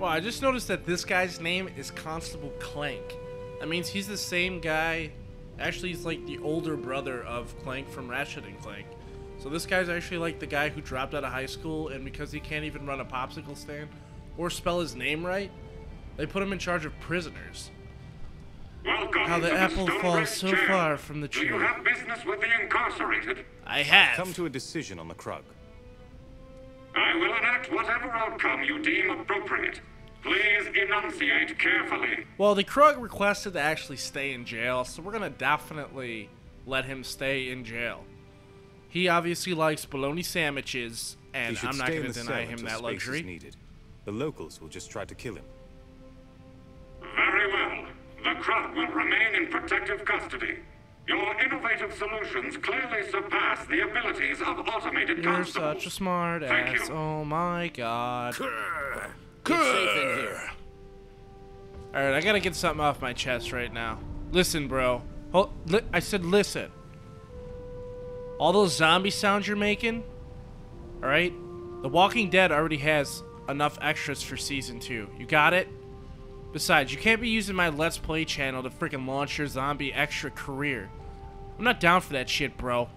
Well, I just noticed that this guy's name is Constable Clank. That means he's the same guy. Actually, he's like the older brother of Clank from Ratchet and Clank. So this guy's actually like the guy who dropped out of high school, and because he can't even run a popsicle stand or spell his name right, they put him in charge of prisoners. Welcome. How the apple falls so far from the tree. Do you have business with the incarcerated? I have. Come to a decision on the Krug. I will enact whatever outcome you deem appropriate. Please enunciate carefully. Well, the Krug requested to actually stay in jail, so we're gonna definitely let him stay in jail. He obviously likes bologna sandwiches, and I'm not gonna deny him that luxury. Needed. The locals will just try to kill him. Very well. The Krug will remain in protective custody. Your innovative solutions clearly surpass the abilities of automated You're constables. such a smart Thank ass. you. Oh my god. It's safe in here. Alright, I gotta get something off my chest right now. Listen, bro. I said listen. All those zombie sounds you're making, alright? The Walking Dead already has enough extras for Season 2. You got it? Besides, you can't be using my Let's Play channel to freaking launch your zombie extra career. I'm not down for that shit, bro.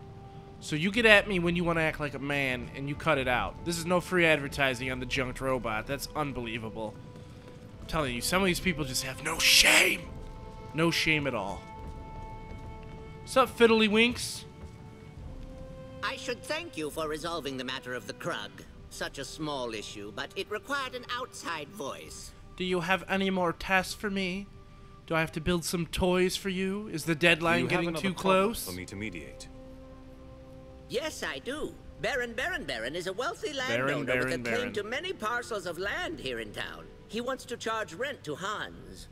So you get at me when you want to act like a man, and you cut it out. This is no free advertising on the Junked Robot. That's unbelievable. I'm telling you, some of these people just have no shame. No shame at all. What's up, Fiddlywinks? I should thank you for resolving the matter of the Krug. Such a small issue, but it required an outside voice. Do you have any more tasks for me? Do I have to build some toys for you? Is the deadline getting too close? For me to mediate. Yes, I do. Baron is a wealthy landowner with a claim to many parcels of land here in town. He wants to charge rent to Hans.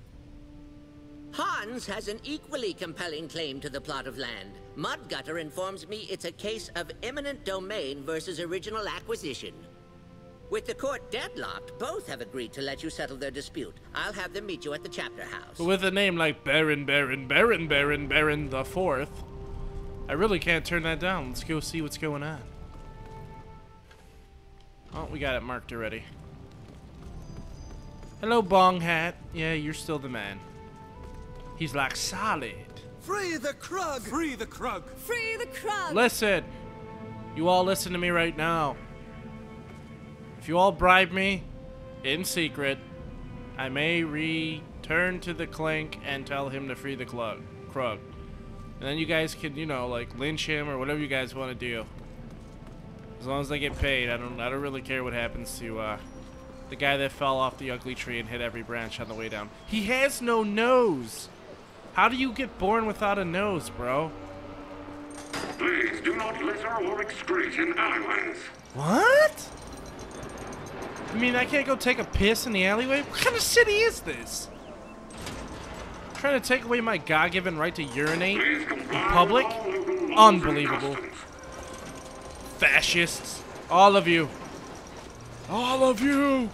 Hans has an equally compelling claim to the plot of land. Mudgutter informs me it's a case of eminent domain versus original acquisition. With the court deadlocked, both have agreed to let you settle their dispute. I'll have them meet you at the chapter house. But with a name like Baron the Fourth, I really can't turn that down. Let's go see what's going on. Oh, we got it marked already. Hello, Bong Hat. Yeah, you're still the man. He's like solid. Free the Krug! Free the Krug! Free the Krug! Listen. You all listen to me right now. If you all bribe me, in secret, I may return to the Clank and tell him to free the Krug. And then you guys can, you know, like, lynch him or whatever you guys want to do. As long as I get paid, I don't really care what happens to, the guy that fell off the ugly tree and hit every branch on the way down. He has no nose! How do you get born without a nose, bro? Please do not litter or excrete in alleyways. What? I mean, I can't go take a piss in the alleyway? What kind of city is this? Trying to take away my God-given right to urinate in public? Unbelievable. Fascists. All of you. All of you!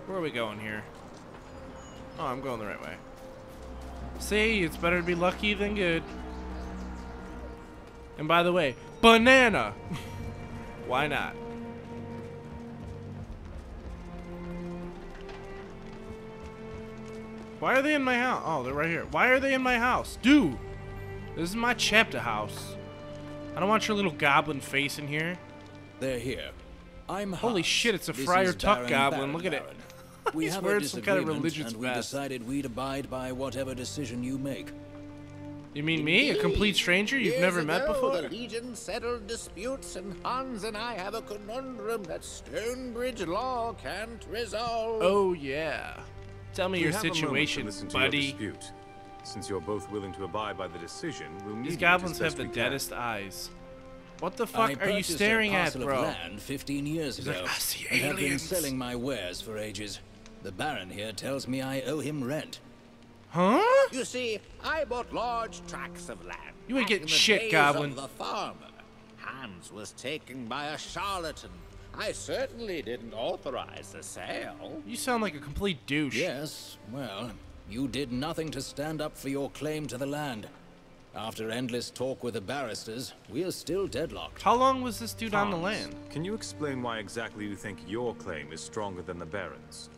Where are we going here? Oh, I'm going the right way. See, it's better to be lucky than good. And by the way, banana! Why not? Why are they in my house? Oh, they're right here. Why are they in my house? Dude! This is my chapter house. I don't want your little goblin face in here. They're here. I'm Holy Hans. shit, it's a This Friar is Tuck Baron goblin. Look at it. Baron. We He's have wearing a some kind of disagreement, religious and we vest. decided we'd abide by whatever decision you make. You mean me? A complete stranger you've never met before? The Legion settled disputes, and Hans and I have a conundrum that Stonebridge law can't resolve. Oh, yeah. Tell me We your have a moment to situation, listen to buddy. your dispute. Since you're both willing to abide by the decision, we'll need These you goblins as have best the we can. deadest eyes. What the I fuck are you purchased staring a at, parcel bro? of land 15 years ago, like, "I see and have been aliens." selling my wares for ages. The Baron here tells me I owe him rent. Huh? You see, I bought large tracts of land. You ain't back getting in the shit, days Goblin. Of the farmer. Hans was taken by a charlatan. I certainly didn't authorize the sale. You sound like a complete douche. Yes, well, you did nothing to stand up for your claim to the land. After endless talk with the barristers, we are still deadlocked. How long was this dude on the land? Can you explain why exactly you think your claim is stronger than the Baron's?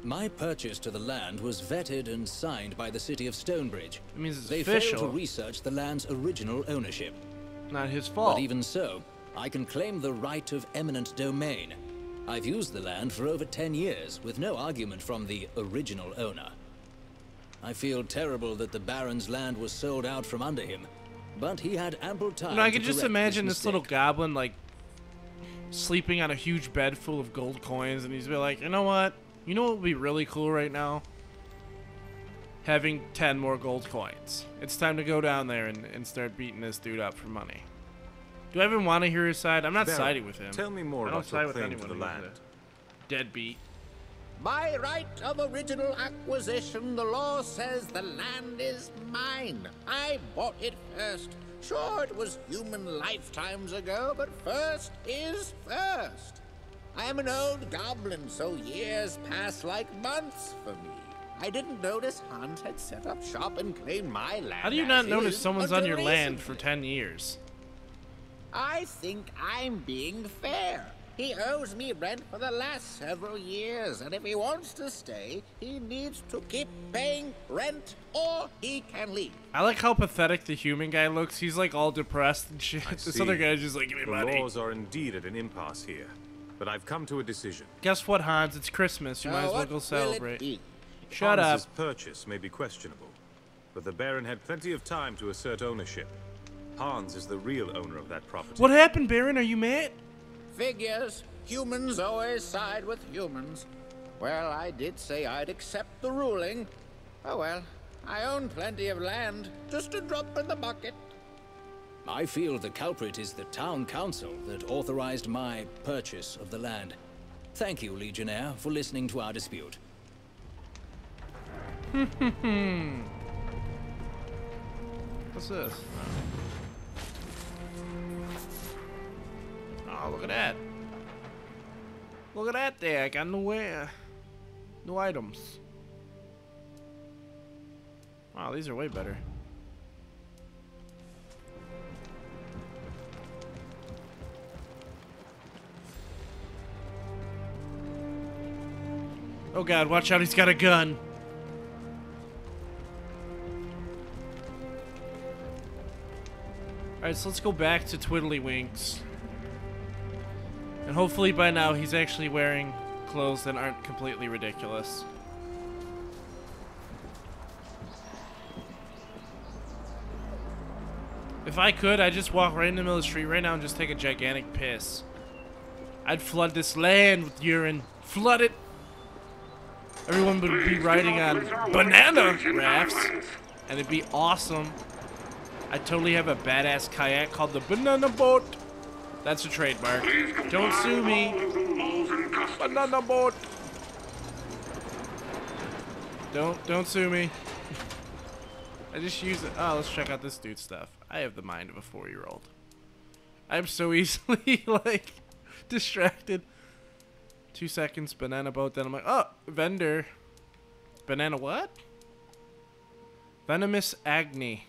My purchase to the land was vetted and signed by the city of Stonebridge. It means it's they official. failed to research the land's original ownership. Not his fault. But even so, I can claim the right of eminent domain. I've used the land for over 10 years, with no argument from the original owner. I feel terrible that the Baron's land was sold out from under him, but he had ample time. You know, I can just correct imagine his this little mistake. goblin, like, sleeping on a huge bed full of gold coins, and he's be like, you know what? You know what would be really cool right now? Having 10 more gold coins. It's time to go down there and start beating this dude up for money. Do I even want to hear his side? I'm not Baron, siding with him. tell me more I don't about side your with claim anyone to the who's land. a deadbeat. By right of original acquisition, the law says the land is mine. I bought it first. Sure, it was human lifetimes ago, but first is first. I am an old goblin, so years pass like months for me. I didn't notice Hans had set up shop and claimed my land. How do you as not notice his someone's on until your land for recently. 10 years? I think I'm being fair. He owes me rent for the last several years, and if he wants to stay, he needs to keep paying rent, or he can leave. I like how pathetic the human guy looks. He's like all depressed and shit. I This see. other guy's just like, give me The money. laws are indeed at an impasse here, but I've come to a decision. Guess what, Hans? It's Christmas. You Now, might as well what go will it celebrate. be? Shut up. Hans's purchase may be questionable, but the Baron had plenty of time to assert ownership. Hans is the real owner of that property. What happened, Baron? Are you mad? Figures. Humans always side with humans. Well, I did say I'd accept the ruling. Oh well, I own plenty of land. Just a drop in the bucket. I feel the culprit is the town council that authorized my purchase of the land. Thank you, Legionnaire, for listening to our dispute. What's this? Oh, look at that. Look at that there. I got new items. Wow, these are way better. Oh god, watch out, he's got a gun. Alright, so let's go back to Twiddlywinks. And hopefully by now he's actually wearing clothes that aren't completely ridiculous. If I could, I'd just walk right in the middle of the street right now and just take a gigantic piss. I'd flood this land with urine. Flood it! Everyone would be riding on banana rafts, and it'd be awesome. I'd totally have a badass kayak called the Banana Boat. That's a trademark. Don't sue me. Banana Boat. Don't sue me. I just use it. Oh, let's check out this dude's stuff. I have the mind of a 4-year-old. I'm so easily, like, distracted. 2 seconds, banana boat, then I'm like, oh, vendor. Banana what? Venomous Agni.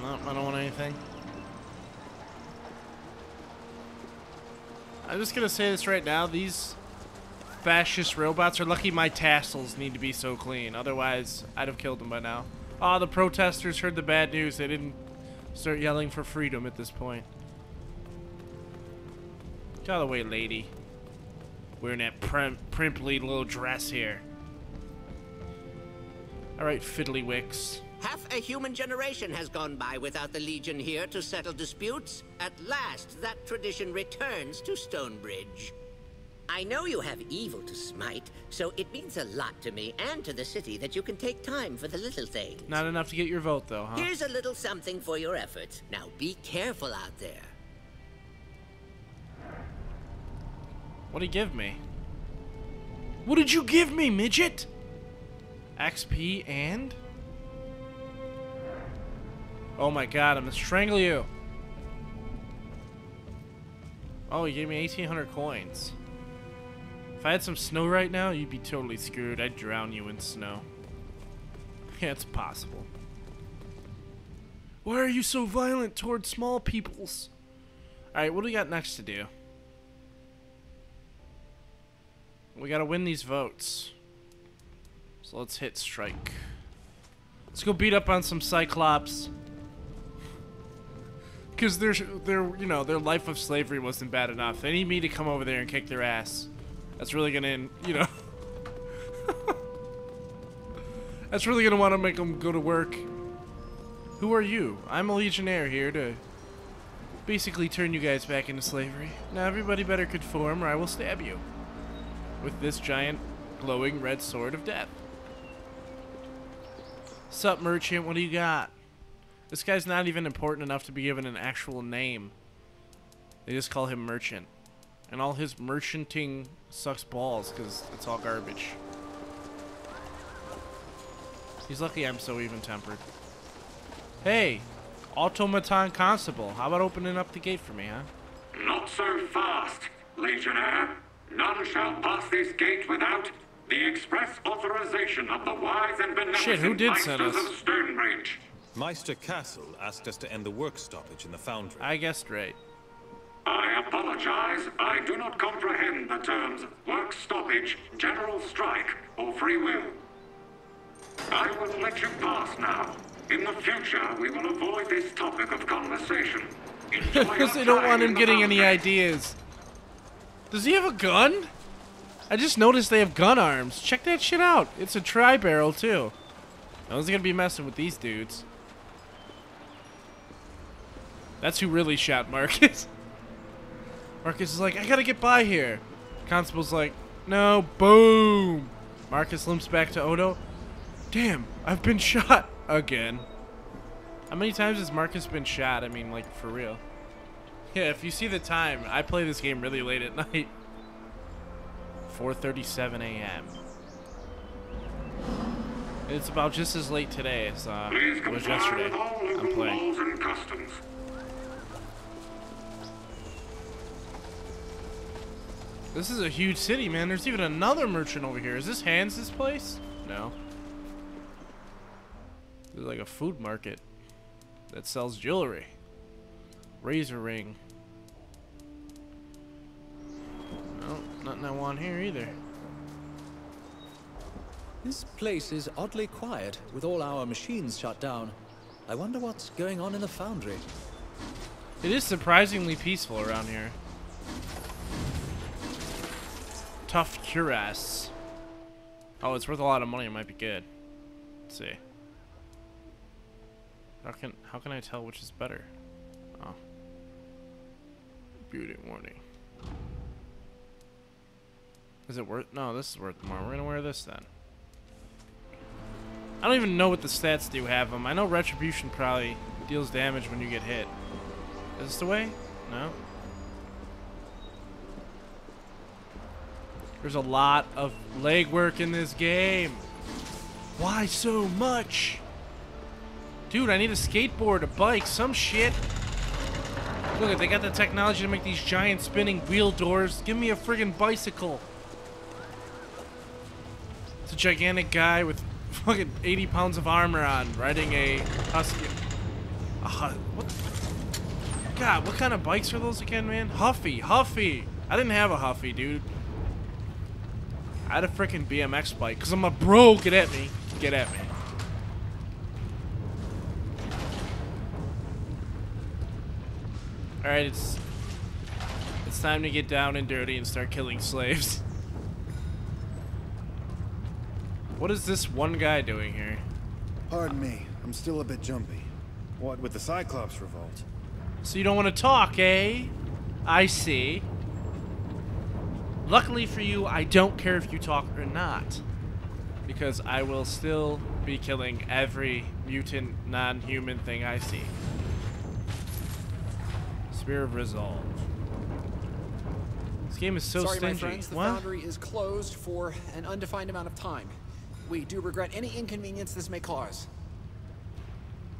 No, I don't want anything. I'm just gonna say this right now, these fascist robots are lucky my tassels need to be so clean. Otherwise, I'd have killed them by now. Oh, the protesters heard the bad news. They didn't start yelling for freedom at this point. Get out of the way, lady. Wearing that primply little dress here. Alright, Fiddlywicks. Half a human generation has gone by without the Legion here to settle disputes. At last, that tradition returns to Stonebridge. I know you have evil to smite, so it means a lot to me and to the city that you can take time for the little things. Not enough to get your vote, though, huh? Here's a little something for your efforts. Now be careful out there. What'd he give me? What did you give me, midget? XP and? Oh my god, I'm gonna strangle you. Oh, he gave me 1,800 coins. If I had some snow right now, you'd be totally screwed. I'd drown you in snow. Yeah, it's possible. Why are you so violent towards small peoples? Alright, what do we got next to do? We gotta win these votes. So let's hit strike. Let's go beat up on some Cyclops. Because their life of slavery wasn't bad enough. They need me to come over there and kick their ass. That's really gonna, that's really gonna want to make them go to work. Who are you? I'm a legionnaire here to basically turn you guys back into slavery. Now everybody better conform or I will stab you. With this giant glowing red sword of death. Sup, merchant? What do you got? This guy's not even important enough to be given an actual name. They just call him merchant. And all his merchanting sucks balls because it's all garbage. He's lucky I'm so even-tempered. Hey, automaton constable, how about opening up the gate for me, huh? Not so fast, Legionnaire. None shall pass this gate without the express authorization of the wise and beneficent Shit, who did send Meisters us? of Stonebridge. Meister Castle asked us to end the work stoppage in the foundry. I guessed right. I apologize. I do not comprehend the terms work stoppage, general strike, or free will. I will let you pass now. In the future, we will avoid this topic of conversation. Because they don't want him getting any ideas. Does he have a gun? I just noticed they have gun arms. Check that shit out. It's a tri-barrel, too. No one's gonna be messing with these dudes. That's who really shot Marcus. Marcus is like, I gotta get by here. Constable's like, no, boom. Marcus limps back to Odo. Damn, I've been shot again. How many times has Marcus been shot? I mean, like, for real. Yeah, if you see the time, I play this game really late at night. 4:37 a.m. It's about just as late today as it was yesterday. I'm playing. And customs. This is a huge city, man. There's even another merchant over here. Is this Hans' place? No. This is like a food market that sells jewelry. Razor ring. No, nothing I want here either. This place is oddly quiet, with all our machines shut down. I wonder what's going on in the foundry. It is surprisingly peaceful around here. Tough cuirass. Oh, it's worth a lot of money. It might be good. Let's see. How can I tell which is better? Oh. Beauty warning. Is it worth? No, this is worth more. We're gonna wear this then. I don't even know what the stats do have them. I know retribution probably deals damage when you get hit. Is this the way? No. There's a lot of legwork in this game. Why so much? Dude, I need a skateboard, a bike, some shit. Look, they got the technology to make these giant spinning wheel doors. Give me a friggin' bicycle. It's a gigantic guy with fucking 80 pounds of armor on, riding a husky. What? God, what kind of bikes are those again, man? Huffy. I didn't have a Huffy, dude. I had a freaking BMX bike, because I'm a bro. Get at me. Get at me. Alright, it's time to get down and dirty and start killing slaves. What is this one guy doing here? Pardon me, I'm still a bit jumpy. What with the Cyclops revolt? So you don't want to talk, eh? I see. Luckily for you, I don't care if you talk or not. Because I will still be killing every mutant, non-human thing I see. Spear of Resolve. This game is so Sorry, stingy. my friends, the What? foundry is closed for an undefined amount of time. We do regret any inconvenience this may cause.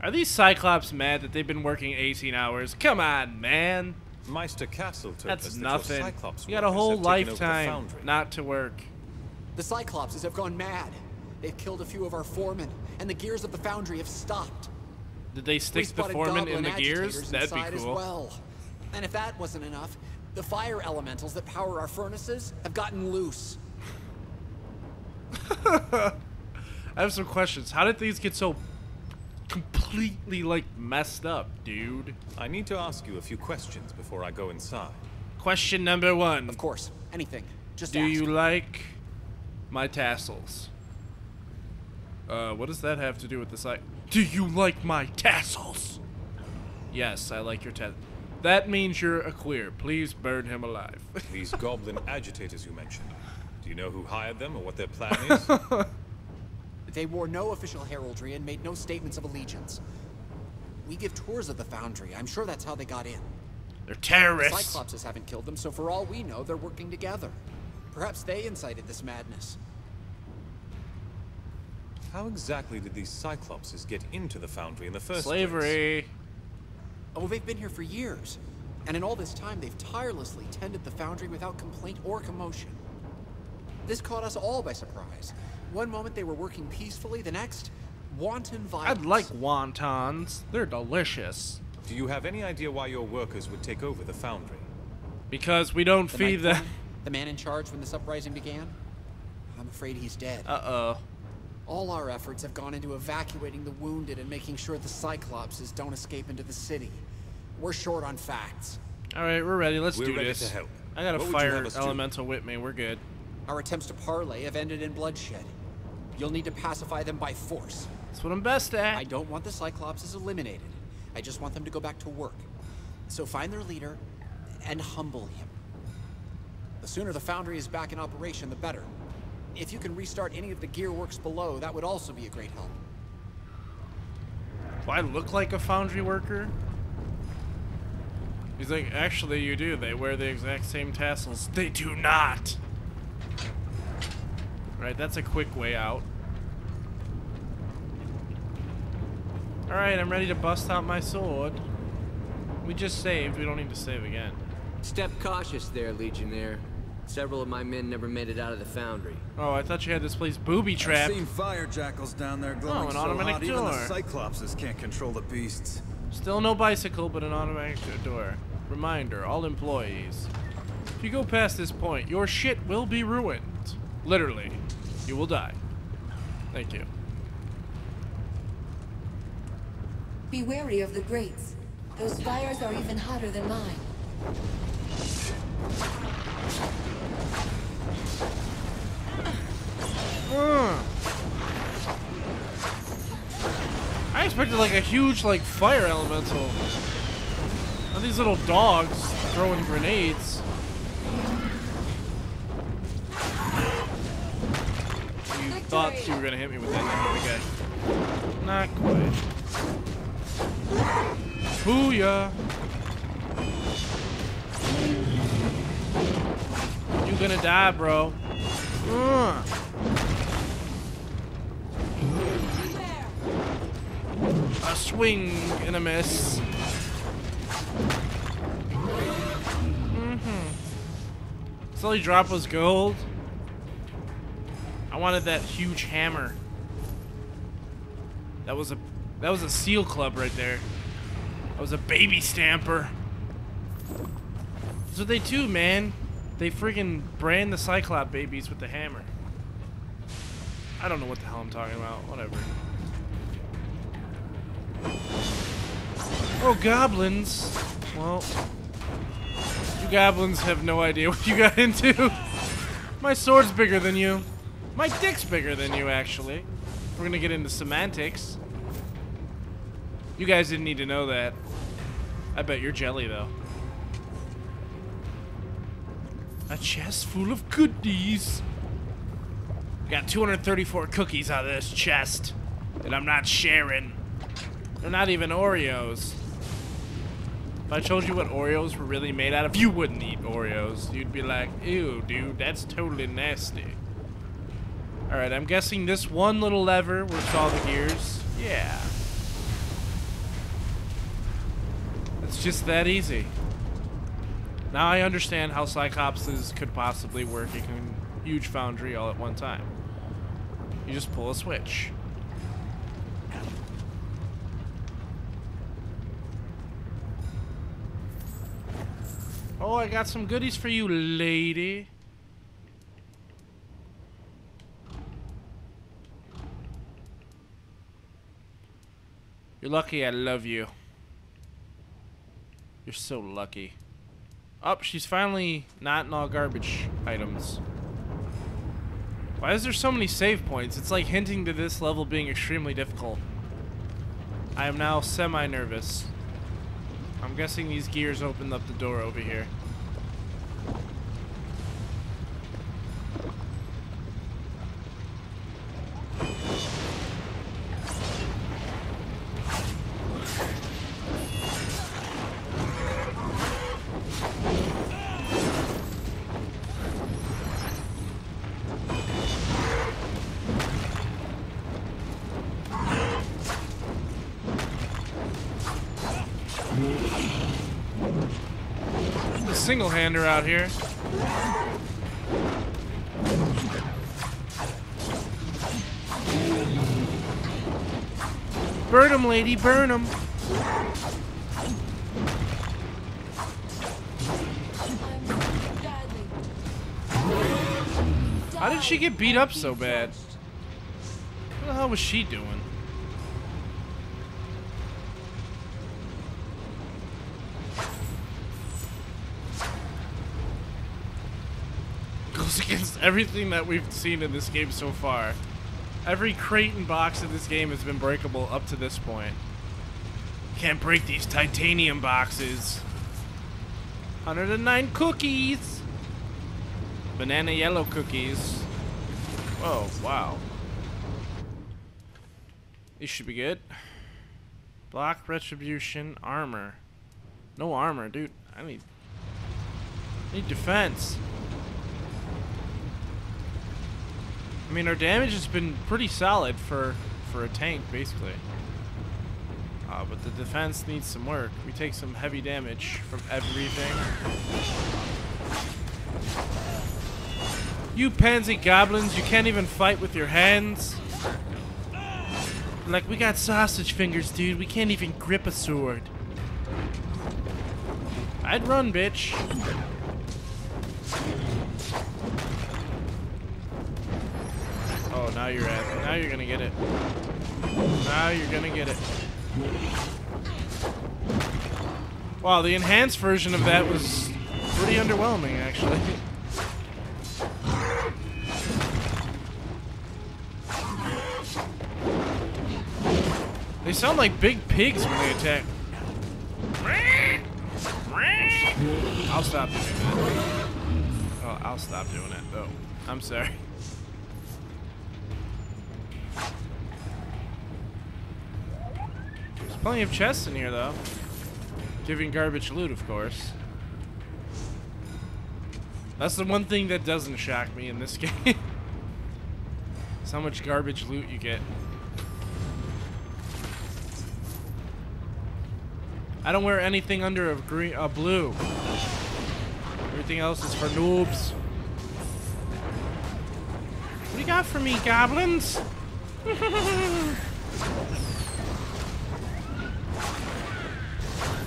Are these Cyclops mad that they've been working 18 hours? Come on, man. Meister Castle told That's us that your nothing. Cyclops You got a workers whole have taken over the lifetime foundry. not to work. The Cyclopses have gone mad. They've killed a few of our foremen, and the gears of the foundry have stopped. Did they We stick the spotted foreman in goblin the gears? agitators That'd be inside cool. as well. And if that wasn't enough, the fire elementals that power our furnaces have gotten loose. I have some questions. How did these get so completely, like, messed up, dude? I need to ask you a few questions before I go inside. Question number 1. Of course, anything. Just Do ask. you like my tassels? What does that have to do with the site? Do you like my tassels? Yes, I like your tassels. That means you're a queer. Please burn him alive. These goblin agitators you mentioned. Do you know who hired them or what their plan is? They wore no official heraldry and made no statements of allegiance. We give tours of the foundry. I'm sure that's how they got in. They're The terrorists. Cyclopses haven't killed them, so for all we know, they're working together. Perhaps they incited this madness. How exactly did these Cyclopses get into the foundry in the first place? Slavery. Oh, they've been here for years. And in all this time, they've tirelessly tended the foundry without complaint or commotion. This caught us all by surprise. One moment they were working peacefully, the next, wanton violence. I'd like wontons. They're delicious. Do you have any idea why your workers would take over the foundry? Because we don't The feed Night them. One, the man in charge when this uprising began? I'm afraid he's dead. Uh-oh. All our efforts have gone into evacuating the wounded and making sure the Cyclopses don't escape into the city. We're short on facts. Alright, we're ready. Let's We're do ready this. to help. I got a What would you fire have us do? elemental with me. We're good. Our attempts to parley have ended in bloodshed. You'll need to pacify them by force. That's what I'm best at. I don't want the Cyclopses eliminated. I just want them to go back to work. So find their leader and humble him. The sooner the foundry is back in operation, the better. If you can restart any of the gear works below, that would also be a great help. Do I look like a foundry worker? He's like, actually you do. They wear the exact same tassels. They do not. Right, that's a quick way out. Alright, I'm ready to bust out my sword. We just saved. We don't need to save again. Step cautious there, Legionnaire. Several of my men never made it out of the foundry. Oh, I thought you had this place booby trapped. I've seen fire jackals down there glowing an so automatic hot, even the door. Cyclopses can't control the beasts. Still no bicycle, but an automatic door. Reminder, all employees. If you go past this point, your shit will be ruined. Literally. You will die. Thank you. Be wary of the grates. Those fires are even hotter than mine. I expected like a huge like fire elemental. Not these little dogs throwing grenades. You thought you were gonna hit me with that, okay. Not quite. Booyah! You gonna die, bro. A swing and a miss. This only drop was gold. I wanted that huge hammer. That was a seal club right there. That was a baby stamper. That's what they do, man. They friggin' brand the Cyclop babies with the hammer. I don't know what the hell I'm talking about. Whatever. Oh, goblins. Well, you goblins have no idea what you got into. My sword's bigger than you. My dick's bigger than you, actually. We're gonna get into semantics. You guys didn't need to know that. I bet you're jelly, though. A chest full of goodies. Got 234 cookies out of this chest that I'm not sharing. They're not even Oreos. If I told you what Oreos were really made out of, you wouldn't eat Oreos. You'd be like, ew, dude, that's totally nasty. Alright, I'm guessing this one little lever works all the gears. Yeah. It's just that easy. Now I understand how Cyclopses could possibly work in a huge foundry all at one time. You just pull a switch. Oh, I got some goodies for you, lady. You're lucky I love you. You're so lucky. Oh, she's finally not in all garbage items. Why is there so many save points? It's like hinting to this level being extremely difficult. I am now semi-nervous. I'm guessing these gears opened up the door over here. Single-hander out here. Burn him, lady, burn him. How did she get beat up so bad? What the hell was she doing? Against everything that we've seen in this game so far. Every crate and box in this game has been breakable up to this point. Can't break these titanium boxes. 109 cookies. Banana yellow cookies. Whoa, wow. These should be good. Block, retribution, armor. No armor, dude. I need defense. I mean, our damage has been pretty solid for a tank, basically. But the defense needs some work. We take some heavy damage from everything. You pansy goblins, you can't even fight with your hands. Like, we got sausage fingers, dude. We can't even grip a sword. I'd run, bitch. Oh, now you're at it. Now you're gonna get it. Now you're gonna get it. Wow, the enhanced version of that was pretty underwhelming, actually. They sound like big pigs when they attack. I'll stop doing that. Oh, I'll stop doing that, though. I'm sorry. There's plenty of chests in here, though. Giving garbage loot, of course. That's the one thing that doesn't shock me in this game. It's how much garbage loot you get. I don't wear anything under a blue. Everything else is for noobs. What do you got for me, goblins?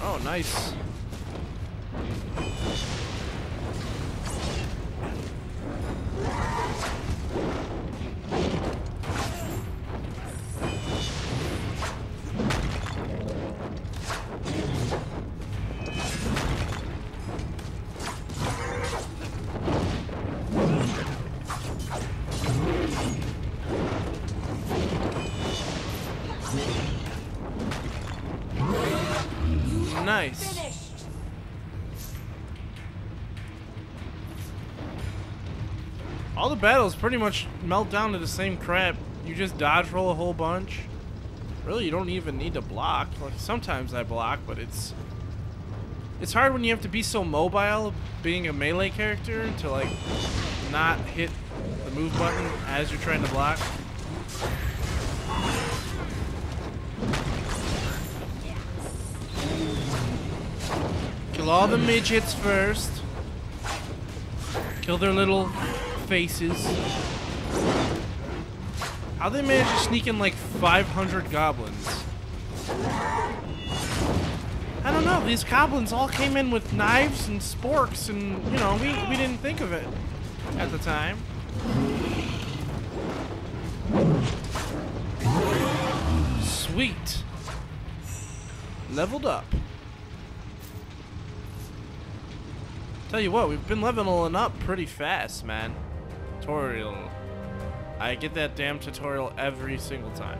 Oh, nice. Nice. All the battles pretty much melt down to the same crap. You just dodge roll a whole bunch. Really, you don't even need to block. Like, sometimes I block, but it's hard when you have to be so mobile, being a melee character, to like not hit the move button as you're trying to block. Kill Kill all the midgets first. Kill their little faces. How'd they manage to sneak in like 500 goblins? I don't know. These goblins all came in with knives and sporks, and you know, we didn't think of it at the time. Sweet. Leveled up. Tell you what, we've been leveling up pretty fast, man. Tutorial. I get that damn tutorial every single time.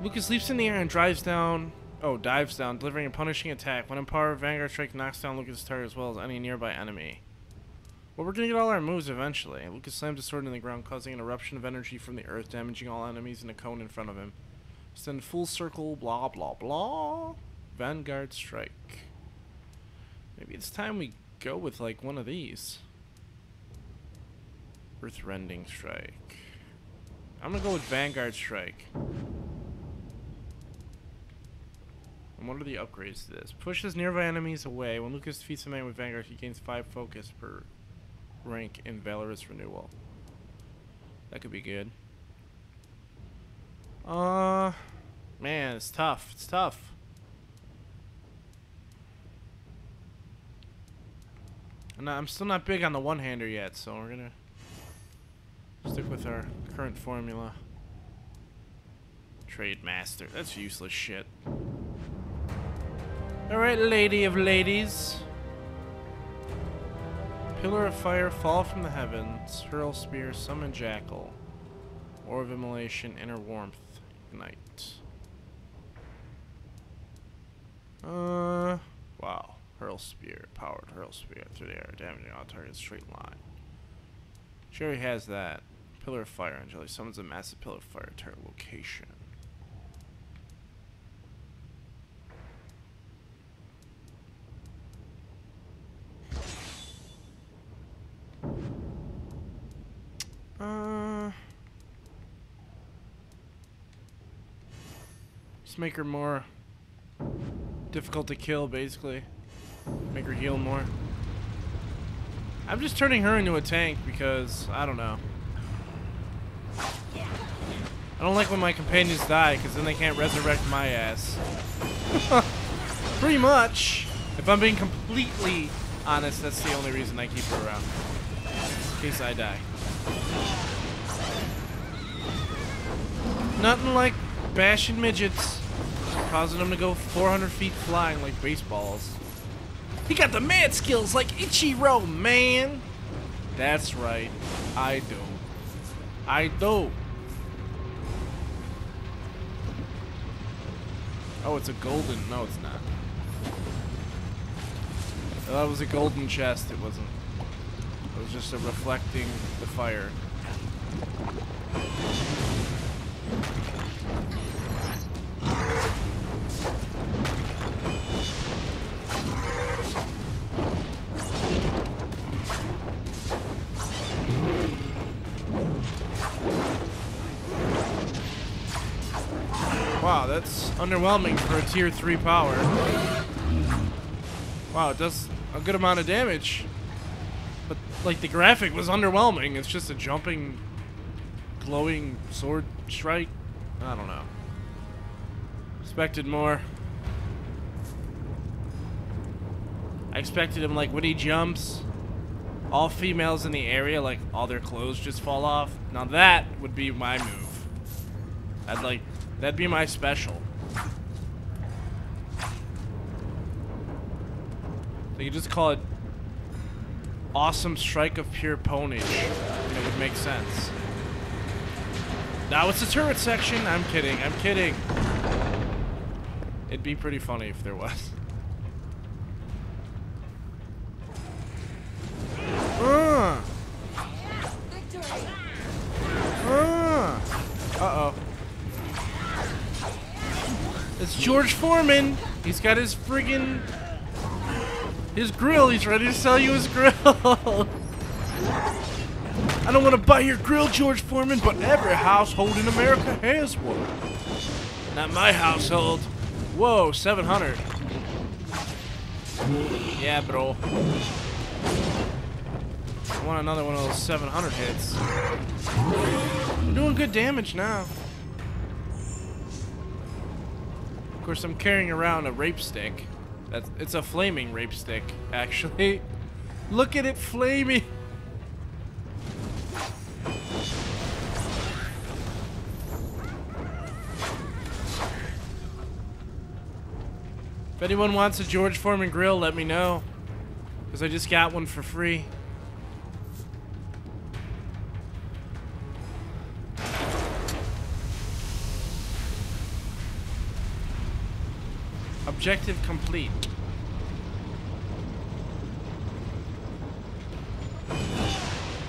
Lucas leaps in the air and dives down, delivering a punishing attack. When in power, Vanguard Strike knocks down Lucas' target as well as any nearby enemy. Well, we're gonna get all our moves eventually. Lucas slams his sword in the ground, causing an eruption of energy from the earth, damaging all enemies in a cone in front of him. Send full circle, blah blah blah. Vanguard Strike. Maybe it's time we go with like one of these. Earth-rending Strike. I'm gonna go with Vanguard Strike. And what are the upgrades to this? Pushes nearby enemies away. When Lucas defeats a man with Vanguard, he gains 5 focus per rank in Valorous Renewal. That could be good. Man, it's tough. It's tough. And I'm still not big on the one-hander yet, so we're gonna stick with our current formula. Trade Master. That's useless shit. Alright, Lady of Ladies. Pillar of Fire, Fall from the Heavens. Hurl Spear, Summon Jackal. War of Immolation, Inner Warmth, Ignite. Wow. Hurl Spear, powered Hurl Spear through the air, damaging all targets straight line. She already has that. Pillar of Fire, Angeli summons a massive Pillar of Fire target location. Just make her more difficult to kill, basically. Make her heal more. I'm just turning her into a tank because, I don't know. I don't like when my companions die because then they can't resurrect my ass. Pretty much. If I'm being completely honest, that's the only reason I keep her around. In case I die. Nothing like bashing midgets, causing them to go 400 feet flying like baseballs. He got the mad skills like Ichiro, man! That's right. I do. I do. Oh, it's a golden. No, it's not. I thought it was a golden chest. It wasn't. It was just a reflecting the fire. Wow, that's underwhelming for a tier 3 power. Wow, it does a good amount of damage. But, like, the graphic was underwhelming. It's just a jumping, glowing sword strike. I don't know. Expected more. I expected him, like, when he jumps, all females in the area, like, all their clothes just fall off. Now that would be my move. I'd like... That'd be my special. So you just call it Awesome Strike of Pure Ponage. And it would make sense. Now it's the turret section. I'm kidding. I'm kidding. It'd be pretty funny if there was. Uh-oh. It's George Foreman. He's got his friggin' his grill. He's ready to sell you his grill. I don't want to buy your grill, George Foreman, but every household in America has one. Not my household. Whoa, 700. Yeah, bro. I want another one of those 700 hits. We're doing good damage now. Of course, I'm carrying around a rape stick. It's a flaming rape stick, actually. Look at it flaming. If anyone wants a George Foreman grill, let me know. Because I just got one for free. Objective complete.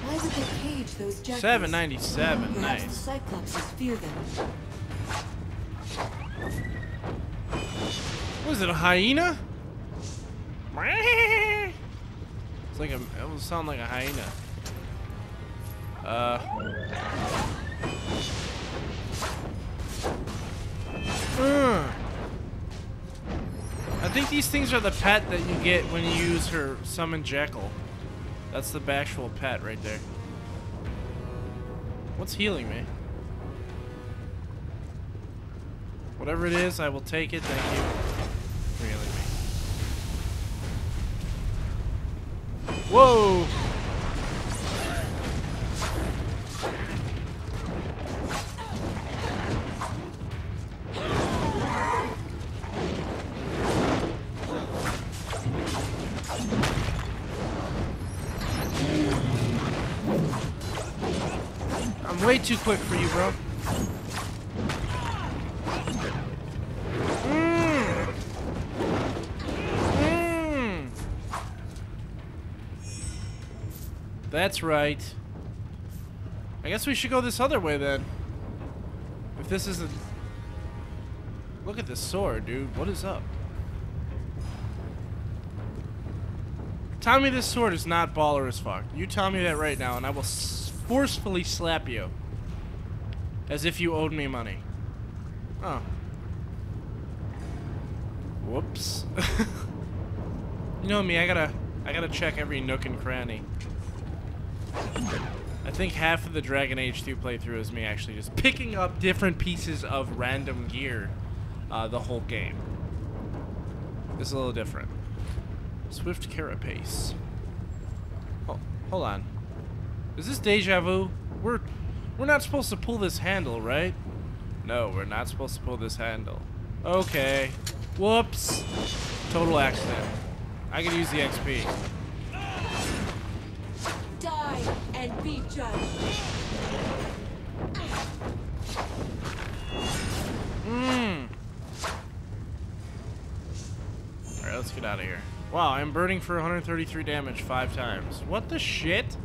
Why would they cage those jackals? 797, Perhaps nice. the Cyclopses fear them. Was it a hyena? It's like it would sound like a hyena. I think these things are the pet that you get when you use her summon Jekyll. That's the actual pet right there. What's healing me? Whatever it is, I will take it. Thank you for healing me. Whoa! I'm way too quick for you, bro. That's right. I guess we should go this other way then. If this isn't... Look at this sword, dude. What is up? Tell me this sword is not baller as fuck. You tell me that right now and I will forcefully slap you. As if you owed me money. Oh. Whoops. You know me, I gotta check every nook and cranny. I think half of the Dragon Age 2 playthrough is me actually just picking up different pieces of random gear the whole game. This is a little different. Swift carapace. Oh, hold on. Is this deja vu? We're not supposed to pull this handle, right? No, we're not supposed to pull this handle. Okay. Whoops. Total accident. I could use the XP. Die and be judged. Alright, let's get out of here. Wow, I'm burning for 133 damage 5 times. What the shit?